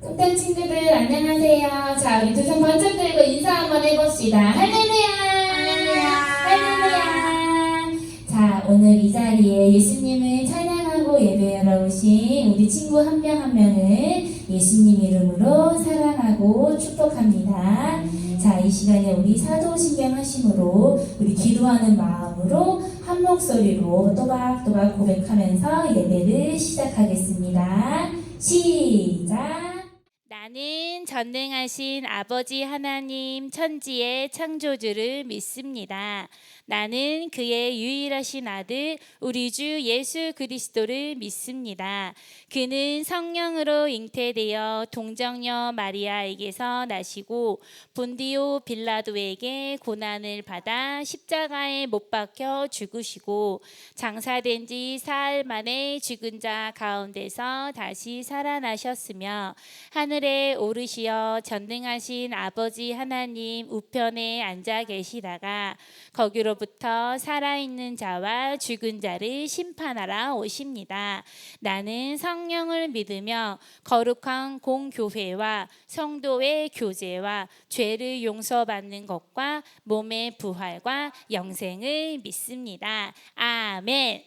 뚱땅 친구들 안녕하세요. 자, 우리 두 손 번쩍 들고 인사 한번 해봅시다. 할렐루야! 할렐루야! 자, 오늘 이 자리에 예수님을 찬양하고 예배하러 오신 우리 친구 한 명 한 명을 예수님 이름으로 사랑하고 축복합니다. 자, 이 시간에 우리 사도신경 하심으로 우리 기도하는 마음으로 한 목소리로 또박또박 고백하면서 예배를 시작하겠습니다. 시작! 나는 전능하신 아버지 하나님 천지의 창조주를 믿습니다. 나는 그의 유일하신 아들 우리 주 예수 그리스도를 믿습니다. 그는 성령으로 잉태되어 동정녀 마리아에게서 나시고 본디오 빌라도에게 고난을 받아 십자가에 못 박혀 죽으시고 장사된 지 사흘 만에 죽은 자 가운데서 다시 살아나셨으며 하늘에 오르시어 전능하신 아버지 하나님 우편에 앉아 계시다가 거기로부터 살아있는 자와 죽은 자를 심판하러 오십니다. 나는 성령을 믿으며 거룩한 공교회와 성도의 교제와 죄를 용서받는 것과 몸의 부활과 영생을 믿습니다. 아멘.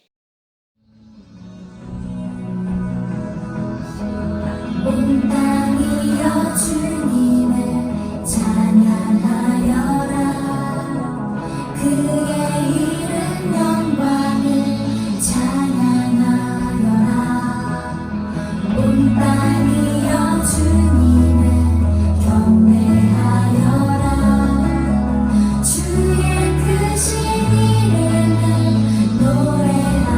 온 땅이여 주님을 찬양하여라. 그의 이름 영광을 찬양하여라. 온 땅이여 주님을 경배하여라. 주의 크신 이름을 노래하여라.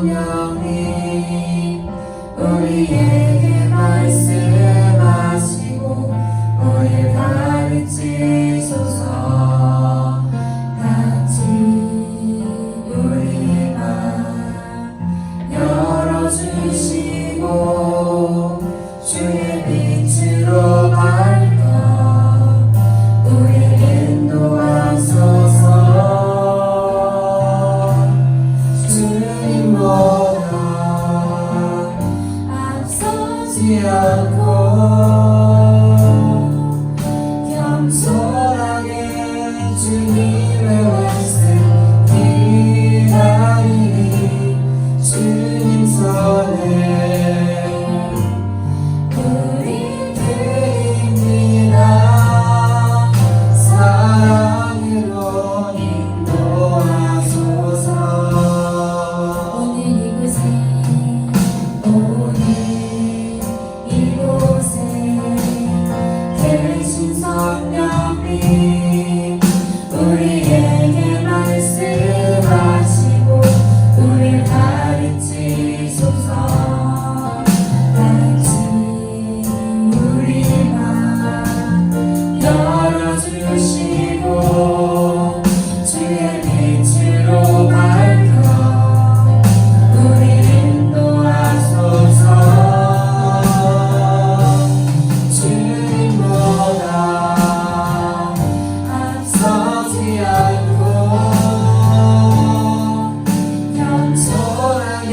성령님 우리에게 말씀하시고 우리를 가르치소서. 같이 우리의 맘 열어주시고 주의 빛으로 밝혀 우리를 인도하소서. 주님보다 앞서지 않고 겸손하게 주님의 말씀 기다리니 주님 손에 우리 드립니다. 사랑으로 인도하소서. 오늘 이곳에 계신 성령님 우리에게 말씀하시고 우리를 가르치소서. 같이 우리의 맘 열어주시고 주의 빛으로 밝혀 우리를 인도하소서. 주님보다 앞서지 않고 겸손하게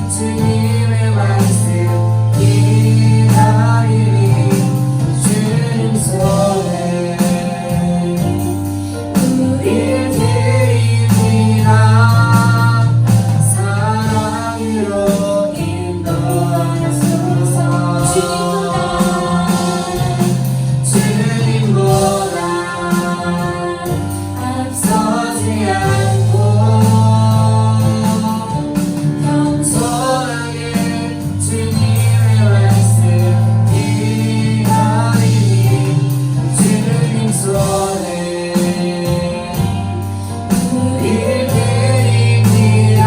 주님의 말씀 기다리니 주님 손에 우리를 드립니다. 사랑으로 인도하소서. 주님보다 앞서지 않고 겸손하게 주님의 말씀 기다리니 주님 손에 우리를 드립니다.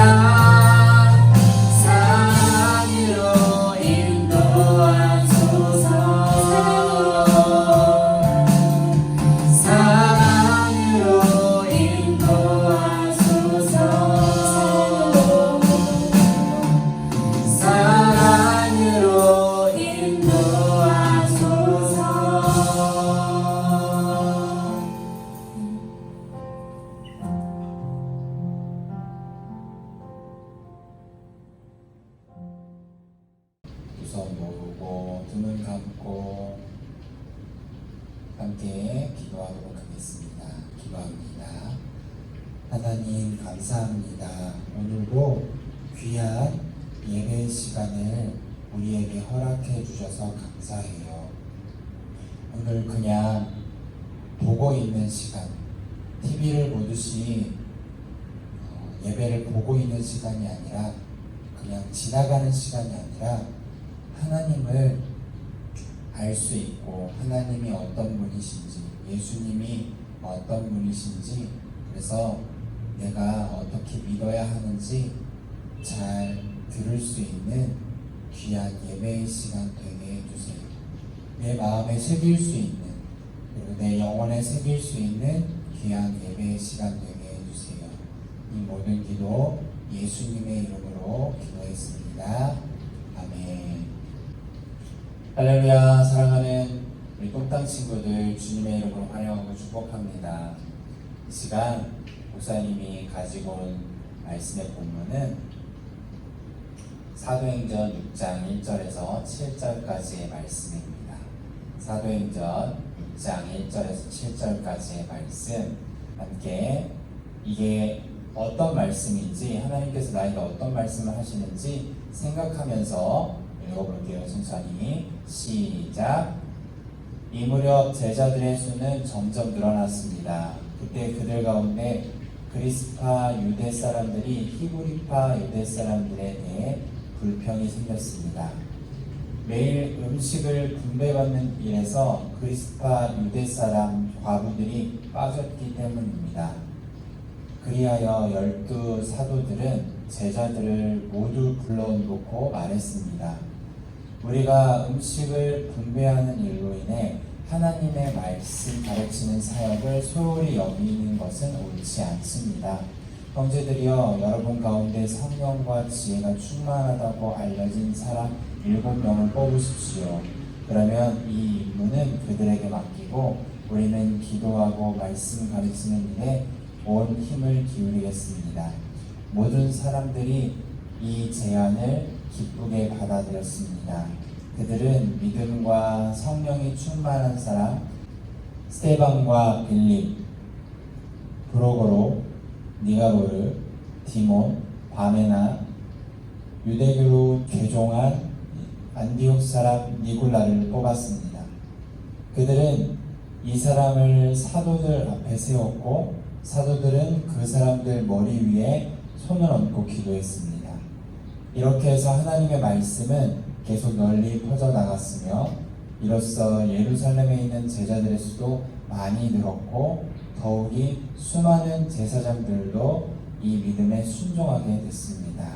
사랑으로 인도하소서. 사랑으로 인도하소서. 사랑으로 인도하소서. 두 손 모으고 두 눈 감고 함께 기도하도록 하겠습니다. 기도합니다. 하나님 감사합니다. 오늘도 귀한 예배 시간을 우리에게 허락해 주셔서 감사해요. 오늘 그냥 보고 있는 시간, TV를 보듯이 예배를 보고 있는 시간이 아니라 그냥 지나가는 시간이 아니라 하나님을 알 수 있고 하나님이 어떤 분이신지 예수님이 어떤 분이신지 그래서 내가 어떻게 믿어야 하는지 잘 들을 수 있는 귀한 예배의 시간 되게 해주세요. 내 마음에 새길 수 있는 그리고 내 영혼에 새길 수 있는 귀한 예배의 시간 되게 해주세요. 이 모든 기도 예수님의 이름으로 기도했습니다. 아멘. 할렐루야. 사랑하는 우리 똥땅 친구들 주님의 이름으로 환영하고 축복합니다. 이 시간 목사님이 가지고 온 말씀의 본문은 사도행전 6장 1절에서 7절까지의 말씀입니다. 사도행전 6장 1절에서 7절까지의 말씀 함께 이게 어떤 말씀인지 하나님께서 나에게 어떤 말씀을 하시는지 생각하면서 읽어볼게요. 천천히 시작. 이 무렵 제자들의 수는 점점 늘어났습니다. 그때 그들 가운데 그리스파 유대 사람들이 히브리파 유대 사람들에 대해 불평이 생겼습니다. 매일 음식을 분배받는 일에서 그리스파 유대 사람 과부들이 빠졌기 때문입니다. 그리하여 12 사도들은 제자들을 모두 불러놓고 말했습니다. 우리가 음식을 분배하는 일로 인해 하나님의 말씀 가르치는 사역을 소홀히 여기는 것은 옳지 않습니다. 형제들이여, 여러분 가운데 성령과 지혜가 충만하다고 알려진 사람 7명을 뽑으십시오. 그러면 이 임무는 그들에게 맡기고 우리는 기도하고 말씀 가르치는 일에 온 힘을 기울이겠습니다. 모든 사람들이 이 제안을 기쁘게 받아들였습니다. 그들은 믿음과 성령이 충만한 사람 스테반과 빌립, 브로고로, 니가고르, 디몬, 바메나, 유대교로 개종한 안디옥 사람 니골라를 뽑았습니다. 그들은 이 사람을 사도들 앞에 세웠고 사도들은 그 사람들 머리 위에 손을 얹고 기도했습니다. 이렇게 해서 하나님의 말씀은 계속 널리 퍼져나갔으며 이로써 예루살렘에 있는 제자들의 수도 많이 늘었고 더욱이 수많은 제사장들도 이 믿음에 순종하게 됐습니다.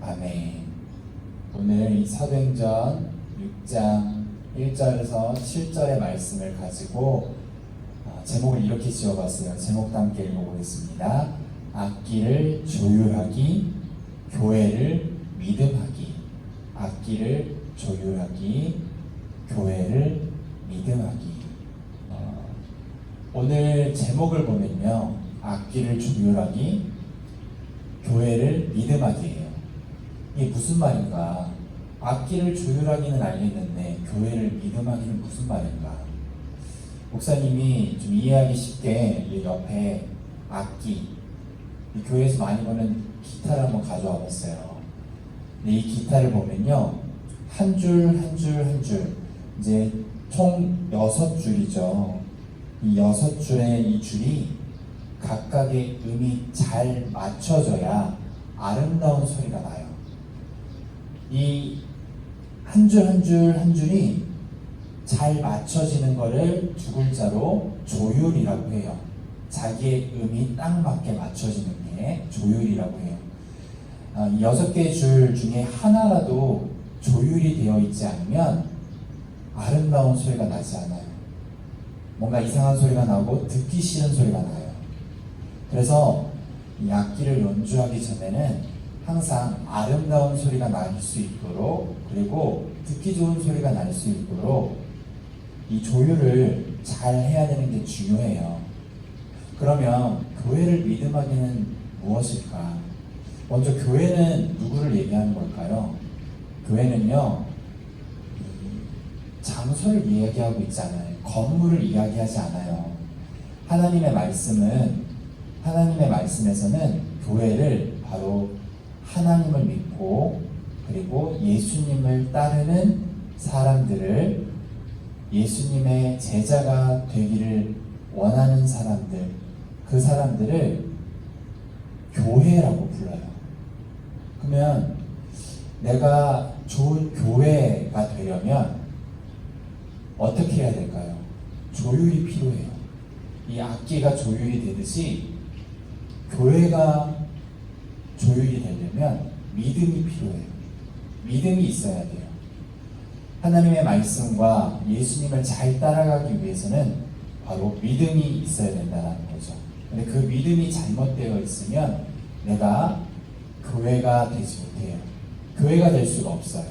아멘. 오늘 이 사도행전 6장 1절에서 7절의 말씀을 가지고 제목을 이렇게 지어봤어요. 제목도 함께 읽어보겠습니다. 악기를 조율하기, 교회를 믿음하기. 악기를 조율하기, 교회를 믿음하기. 오늘 제목을 보면요, 악기를 조율하기, 교회를 믿음하기예요. 이게 무슨 말인가? 악기를 조율하기는 알겠는데 교회를 믿음하기는 무슨 말인가? 목사님이 좀 이해하기 쉽게 이 옆에 악기, 이 교회에서 많이 보는 기타를 한번 가져와 봤어요. 근데 이 기타를 보면요, 한 줄 한 줄 한 줄, 이제 총 6줄이죠. 이 6줄의 이 줄이 각각의 음이 잘 맞춰져야 아름다운 소리가 나요. 이 한 줄 한 줄 한 줄이 잘 맞춰지는 거를 두 글자로 조율이라고 해요. 자기의 음이 딱 맞게 맞춰지는 게 조율이라고 해요. 이 6개의 줄 중에 하나라도 조율이 되어 있지 않으면 아름다운 소리가 나지 않아요. 뭔가 이상한 소리가 나고 듣기 싫은 소리가 나요. 그래서 이 악기를 연주하기 전에는 항상 아름다운 소리가 날 수 있도록, 그리고 듣기 좋은 소리가 날 수 있도록 이 조율을 잘 해야 되는 게 중요해요. 그러면 교회를 믿음하기는 무엇일까? 먼저 교회는 누구를 얘기하는 걸까요? 교회는요, 장소를 이야기하고 있잖아요. 건물을 이야기하지 않아요. 하나님의 말씀에서는 교회를 바로 하나님을 믿고 그리고 예수님을 따르는 사람들을, 예수님의 제자가 되기를 원하는 사람들, 그 사람들을 교회라고 불러요. 그러면 내가 좋은 교회가 되려면 어떻게 해야 될까요? 조율이 필요해요. 이 악기가 조율이 되듯이 교회가 조율이 되려면 믿음이 필요해요. 믿음이 있어야 돼요. 하나님의 말씀과 예수님을 잘 따라가기 위해서는 바로 믿음이 있어야 된다는 거죠. 근데 그 믿음이 잘못되어 있으면 내가 교회가 되지 못해요. 교회가 될 수가 없어요.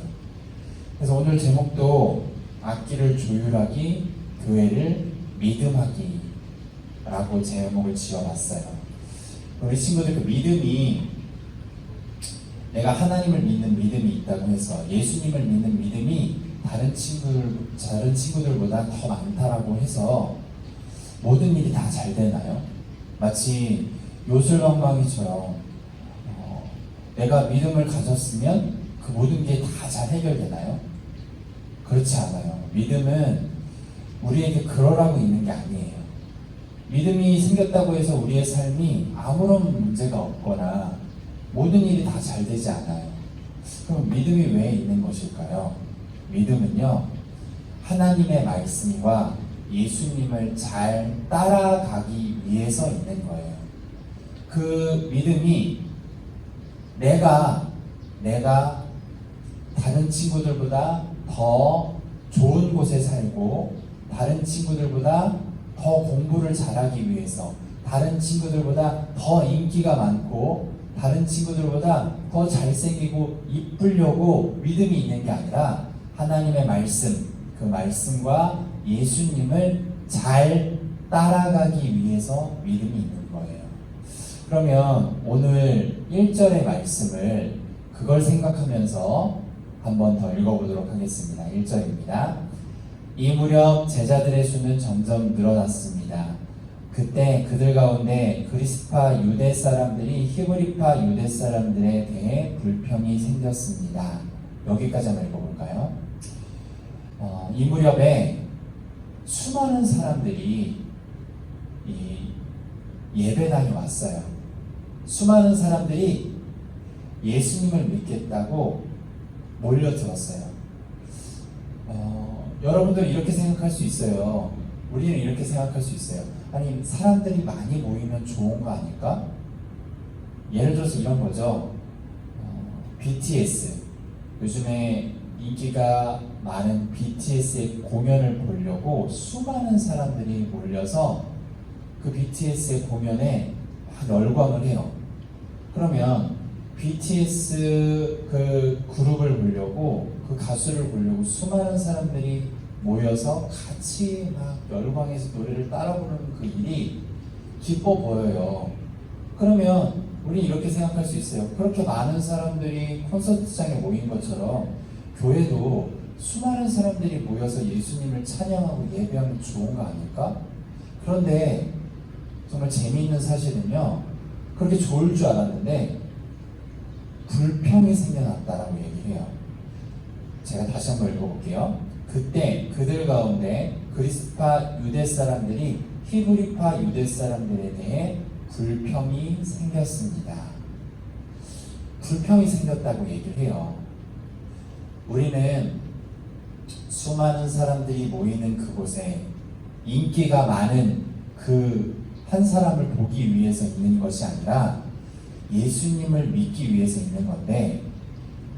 그래서 오늘 제목도 악기를 조율하기, 교회를 믿음하기 라고 제목을 지어봤어요. 우리 친구들 그 믿음이, 내가 하나님을 믿는 믿음이 있다고 해서 예수님을 믿는 믿음이 다른 친구들보다 더 많다라고 해서 모든 일이 다 잘 되나요? 마치 요술관광이처럼 내가 믿음을 가졌으면 그 모든 게 다 잘 해결되나요? 그렇지 않아요. 믿음은 우리에게 그러라고 있는 게 아니에요. 믿음이 생겼다고 해서 우리의 삶이 아무런 문제가 없거나 모든 일이 다 잘 되지 않아요. 그럼 믿음이 왜 있는 것일까요? 믿음은요, 하나님의 말씀과 예수님을 잘 따라가기 위해서 있는 거예요. 그 믿음이 내가 다른 친구들보다 더 좋은 곳에 살고 다른 친구들보다 더 공부를 잘하기 위해서 다른 친구들보다 더 인기가 많고 다른 친구들보다 더 잘생기고 이쁘려고 믿음이 있는 게 아니라 하나님의 말씀, 그 말씀과 예수님을 잘 따라가기 위해서 믿음이 있는 거예요. 그러면 오늘 1절의 말씀을 그걸 생각하면서 한번 더 읽어보도록 하겠습니다. 1절입니다. 이 무렵 제자들의 수는 점점 늘어났습니다. 그때 그들 가운데 그리스파 유대 사람들이 히브리파 유대 사람들에 대해 불평이 생겼습니다. 여기까지 한번 읽어볼까요? 이 무렵에 수많은 사람들이 이 예배당에 왔어요. 수많은 사람들이 예수님을 믿겠다고 몰려들었어요. 여러분들 이렇게 생각할 수 있어요. 우리는 이렇게 생각할 수 있어요. 아니, 사람들이 많이 모이면 좋은 거 아닐까? 예를 들어서 이런 거죠. BTS. 요즘에 인기가 많은 BTS의 공연을 보려고 수많은 사람들이 몰려서 그 BTS의 공연에 막 열광을 해요. 그러면 BTS 그 그룹을 보려고 그 가수를 보려고 수많은 사람들이 모여서 같이 막 열광해서 노래를 따라 부르는 그 일이 기뻐 보여요. 그러면 우리 이렇게 생각할 수 있어요. 그렇게 많은 사람들이 콘서트장에 모인 것처럼 교회도 수많은 사람들이 모여서 예수님을 찬양하고 예배하면 좋은 거 아닐까? 그런데 정말 재미있는 사실은요, 그렇게 좋을 줄 알았는데 불평이 생겨났다라고 얘기해요. 제가 다시 한번 읽어볼게요. 그때 그들 가운데 그리스파 유대 사람들이 히브리파 유대 사람들에 대해 불평이 생겼습니다. 불평이 생겼다고 얘기를 해요. 우리는 수많은 사람들이 모이는 그곳에 인기가 많은 그 한 사람을 보기 위해서 있는 것이 아니라 예수님을 믿기 위해서 있는 건데,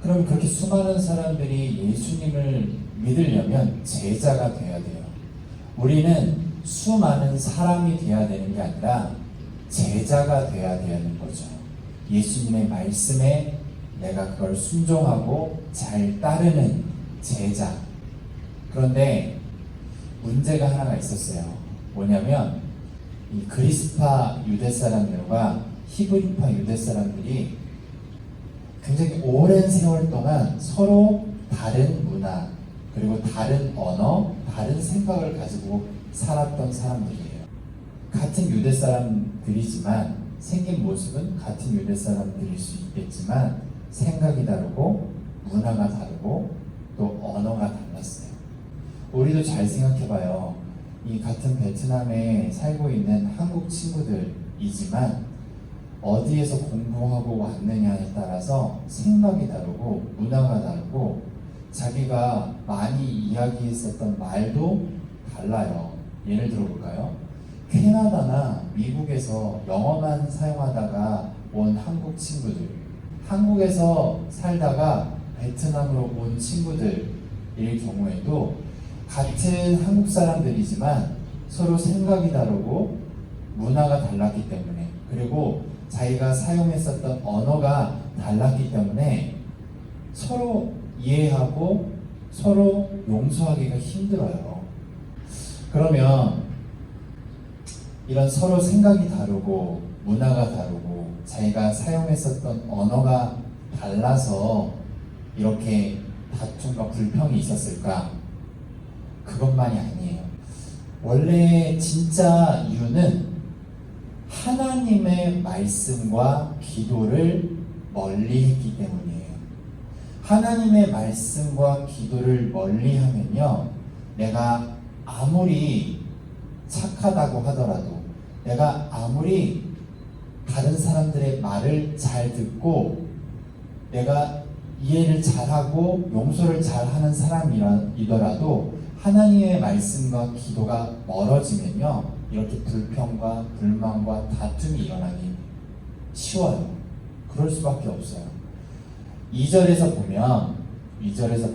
그럼 그렇게 수많은 사람들이 예수님을 믿으려면 제자가 되어야 돼요. 우리는 수많은 사람이 되어야 되는 게 아니라 제자가 되어야 되는 거죠. 예수님의 말씀에 내가 그걸 순종하고 잘 따르는 제자. 그런데 문제가 하나가 있었어요. 뭐냐면 이 그리스파 유대 사람들과 히브리파 유대 사람들이 굉장히 오랜 세월 동안 서로 다른 문화, 그리고 다른 언어, 다른 생각을 가지고 살았던 사람들이에요. 같은 유대 사람들이지만 생긴 모습은 같은 유대 사람들일 수 있겠지만 생각이 다르고 문화가 다르고 또 언어가 달랐어요. 우리도 잘 생각해봐요. 이 같은 베트남에 살고 있는 한국 친구들이지만 어디에서 공부하고 왔느냐에 따라서 생각이 다르고 문화가 다르고 자기가 많이 이야기했었던 말도 달라요. 예를 들어볼까요? 캐나다나 미국에서 영어만 사용하다가 온 한국 친구들, 한국에서 살다가 베트남으로 온 친구들일 경우에도 같은 한국 사람들이지만 서로 생각이 다르고 문화가 달랐기 때문에, 그리고 자기가 사용했었던 언어가 달랐기 때문에 서로 이해하고 서로 용서하기가 힘들어요. 그러면 이런 서로 생각이 다르고 문화가 다르고 자기가 사용했었던 언어가 달라서 이렇게 다툼과 불평이 있었을까? 그것만이 아니에요. 원래 진짜 이유는 하나님의 말씀과 기도를 멀리했기 때문이에요. 하나님의 말씀과 기도를 멀리하면요, 내가 아무리 착하다고 하더라도, 내가 아무리 다른 사람들의 말을 잘 듣고 내가 이해를 잘하고 용서를 잘하는 사람이더라도 하나님의 말씀과 기도가 멀어지면요, 이렇게 불평과 불만과 다툼이 일어나기 쉬워요. 그럴 수밖에 없어요. 2절에서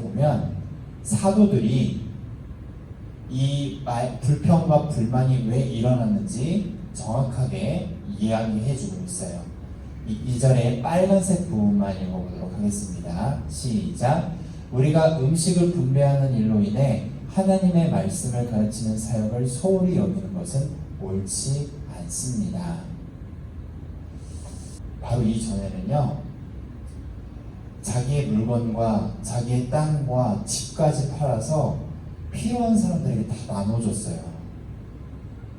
보면 사도들이 이 불평과 불만이 왜 일어났는지 정확하게 이야기해주고 있어요. 이 2절의 빨간색 부분만 읽어보도록 하겠습니다. 시작. 우리가 음식을 분배하는 일로 인해 하나님의 말씀을 가르치는 사역을 소홀히 여기는 것은 옳지 않습니다. 바로 이전에는요, 자기의 물건과 자기의 땅과 집까지 팔아서 필요한 사람들에게 다 나눠줬어요.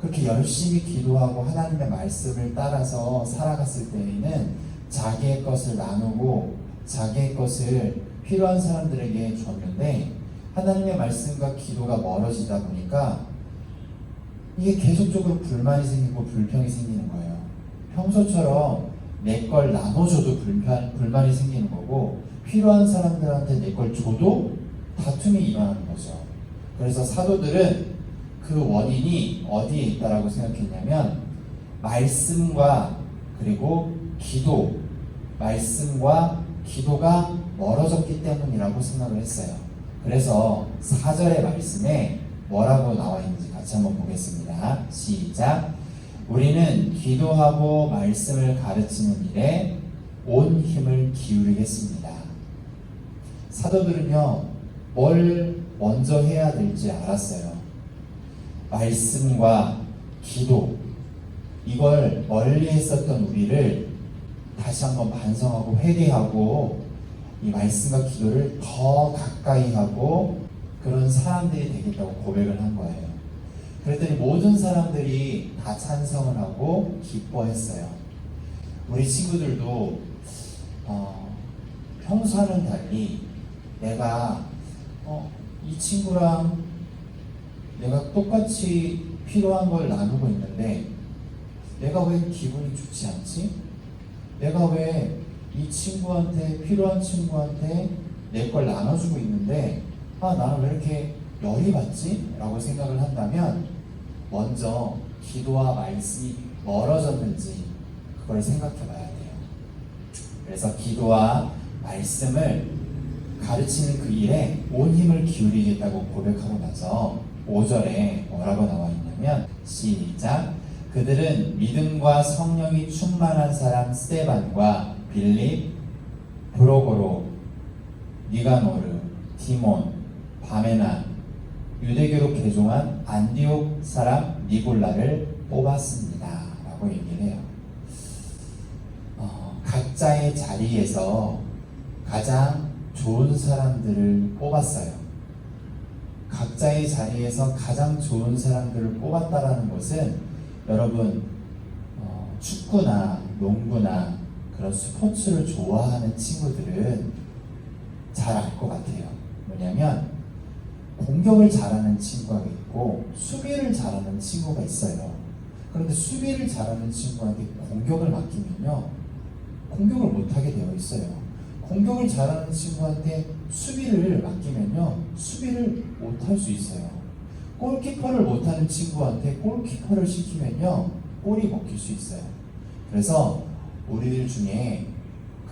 그렇게 열심히 기도하고 하나님의 말씀을 따라서 살아갔을 때에는 자기의 것을 나누고 자기의 것을 필요한 사람들에게 줬는데, 하나님의 말씀과 기도가 멀어지다 보니까 이게 계속적으로 불만이 생기고 불평이 생기는 거예요. 평소처럼 내 걸 나눠줘도 불만이 생기는 거고, 필요한 사람들한테 내 걸 줘도 다툼이 일어나는 거죠. 그래서 사도들은 그 원인이 어디에 있다라고 생각했냐면, 말씀과 그리고 기도, 말씀과 기도가 멀어졌기 때문이라고 생각을 했어요. 그래서 4절의 말씀에 뭐라고 나와 있는지 같이 한번 보겠습니다. 시작. 우리는 기도하고 말씀을 가르치는 일에 온 힘을 기울이겠습니다. 사도들은요, 뭘 먼저 해야 될지 알았어요. 말씀과 기도, 이걸 멀리 했었던 우리를 다시 한번 반성하고 회개하고 이 말씀과 기도를 더 가까이 하고 그런 사람들이 되겠다고 고백을 한 거예요. 그랬더니 모든 사람들이 다 찬성을 하고 기뻐했어요. 우리 친구들도 평소와는 달리 내가 이 친구랑 내가 똑같이 필요한 걸 나누고 있는데 내가 왜 기분이 좋지 않지? 내가 왜 이 친구한테, 필요한 친구한테 내 걸 나눠주고 있는데 나는 왜 이렇게 열이 받지? 라고 생각을 한다면 먼저 기도와 말씀이 멀어졌는지 그걸 생각해 봐야 돼요. 그래서 기도와 말씀을 가르치는 그 일에 온 힘을 기울이겠다고 고백하고 나서 5절에 뭐라고 나와 있냐면 시작. 그들은 믿음과 성령이 충만한 사람 스데반과 빌립, 브로고로, 니가노르, 디몬, 바메나, 유대교로 개종한 안디옥 사람 니골라를 뽑았습니다. 라고 얘기를 해요. 각자의 자리에서 가장 좋은 사람들을 뽑았어요. 각자의 자리에서 가장 좋은 사람들을 뽑았다라는 것은 여러분 축구나 농구나 그런 스포츠를 좋아하는 친구들은 잘 알 것 같아요. 뭐냐면 공격을 잘하는 친구가 있고 수비를 잘하는 친구가 있어요. 그런데 수비를 잘하는 친구한테 공격을 맡기면요, 공격을 못하게 되어 있어요. 공격을 잘하는 친구한테 수비를 맡기면요, 수비를 못할 수 있어요. 골키퍼를 못하는 친구한테 골키퍼를 시키면요, 골이 먹힐 수 있어요. 그래서 우리들 중에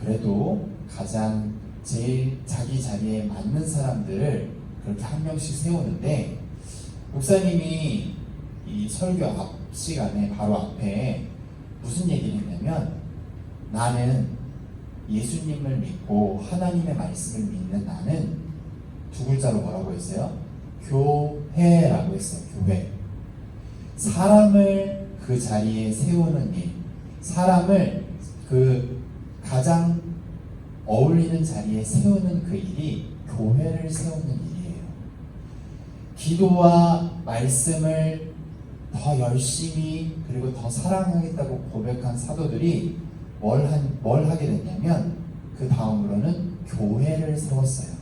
그래도 가장 제일 자기 자리에 맞는 사람들을 그렇게 한 명씩 세우는데, 목사님이 이 설교 앞 시간에 바로 앞에 무슨 얘기를 했냐면, 나는 예수님을 믿고 하나님의 말씀을 믿는 나는 두 글자로 뭐라고 했어요? 교회라고 했어요. 교회. 사람을 그 자리에 세우는 일, 사람을 그 가장 어울리는 자리에 세우는 그 일이 교회를 세우는 일이에요. 기도와 말씀을 더 열심히 그리고 더 사랑하겠다고 고백한 사도들이 뭘 하게 됐냐면 그 다음으로는 교회를 세웠어요.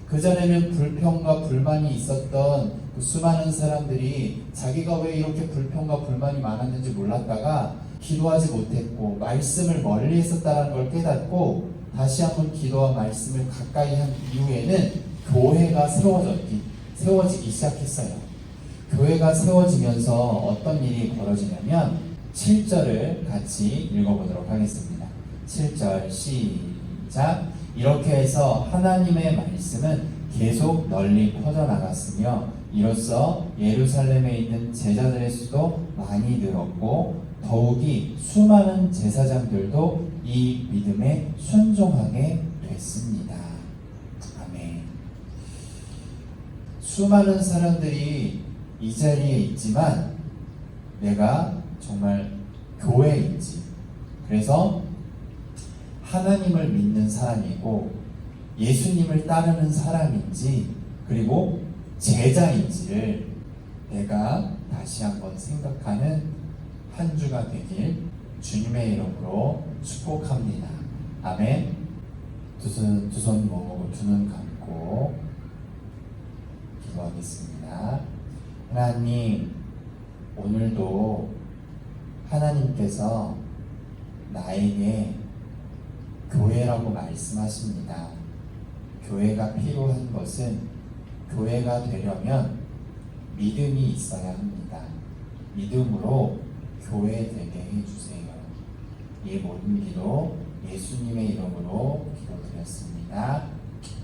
그전에는 불평과 불만이 있었던 그 수많은 사람들이 자기가 왜 이렇게 불평과 불만이 많았는지 몰랐다가 기도하지 못했고 말씀을 멀리 했었다는 걸 깨닫고 다시 한번 기도와 말씀을 가까이 한 이후에는 교회가 세워지기 시작했어요. 교회가 세워지면서 어떤 일이 벌어지냐면 7절을 같이 읽어보도록 하겠습니다. 7절 시작. 이렇게 해서 하나님의 말씀은 계속 널리 퍼져나갔으며 이로써 예루살렘에 있는 제자들의 수도 많이 늘었고 더욱이 수많은 제사장들도 이 믿음에 순종하게 됐습니다. 아멘. 수많은 사람들이 이 자리에 있지만 내가 정말 교회인지, 그래서 하나님을 믿는 사람이고 예수님을 따르는 사람인지, 그리고 제자인지를 내가 다시 한번 생각하는 한 주가 되길 주님의 이름으로 축복합니다. 아멘. 두 손 모으고 두 눈 감고 기도하겠습니다. 하나님, 오늘도 하나님께서 나에게 교회라고 말씀하십니다. 교회가 필요한 것은, 교회가 되려면 믿음이 있어야 합니다. 믿음으로 교회 되게 해주세요. 이 모든 기도 예수님의 이름으로 기도드렸습니다.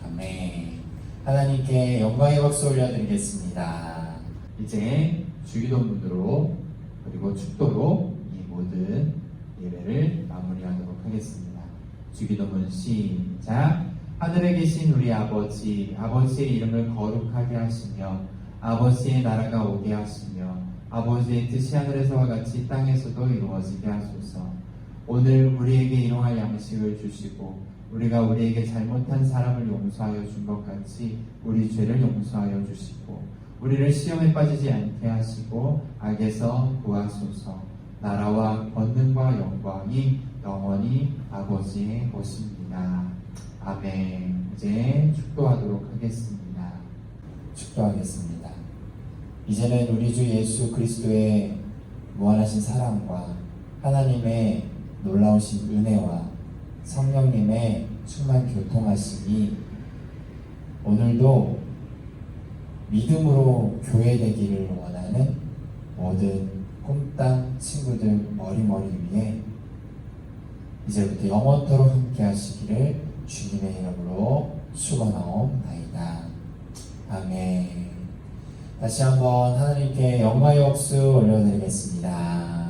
아멘. 하나님께 영광의 박수 올려드리겠습니다. 이제 주기도문으로 그리고 축도로 이 모든 예배를 마무리하도록 하겠습니다. 주기도문 시작. 하늘에 계신 우리 아버지, 아버지의 이름을 거룩하게 하시며 아버지의 나라가 오게 하시며 아버지의 뜻이 하늘에서와 같이 땅에서도 이루어지게 하소서. 오늘 우리에게 일용할 양식을 주시고 우리가 우리에게 잘못한 사람을 용서하여 준 것 같이 우리 죄를 용서하여 주시고 우리를 시험에 빠지지 않게 하시고 악에서 구하소서. 나라와 권능과 영광이 영원히 아버지의 것입니다. 아멘. 이제 축도하도록 하겠습니다. 축도하겠습니다. 이제는 우리 주 예수 그리스도의 무한하신 사랑과 하나님의 놀라우신 은혜와 성령님의 충만 교통하심이 오늘도 믿음으로 교회되기를 원하는 모든 꿈땅 친구들 머리 위에 이제부터 영원토록 함께 하시기를 주님의 이름으로 축원하옵나이다. 아멘. 다시 한번 하나님께 영광의 박수 올려드리겠습니다.